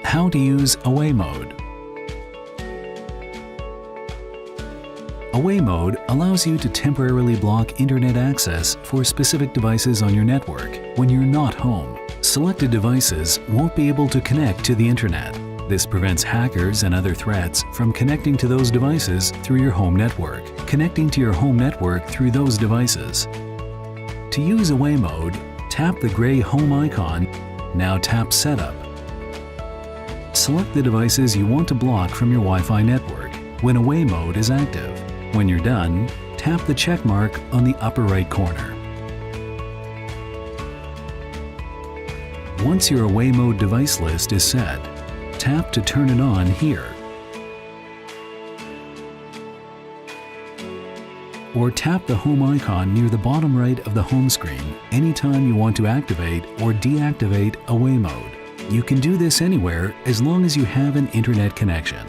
How to use Away Mode. Away Mode allows you to temporarily block internet access for specific devices on your network when you're not home. Selected devices won't be able to connect to the internet. This prevents hackers and other threats from connecting to those devices through your home network, connecting to your home network through those devices. To use Away Mode, tap the gray home icon. Now tap Setup. Select the devices you want to block from your Wi-Fi network when Away Mode is active. When you're done, tap the check mark on the upper right corner. Once your Away Mode device list is set, tap to turn it on here. Or tap the home icon near the bottom right of the home screen anytime you want to activate or deactivate Away Mode. You can do this anywhere as long as you have an internet connection.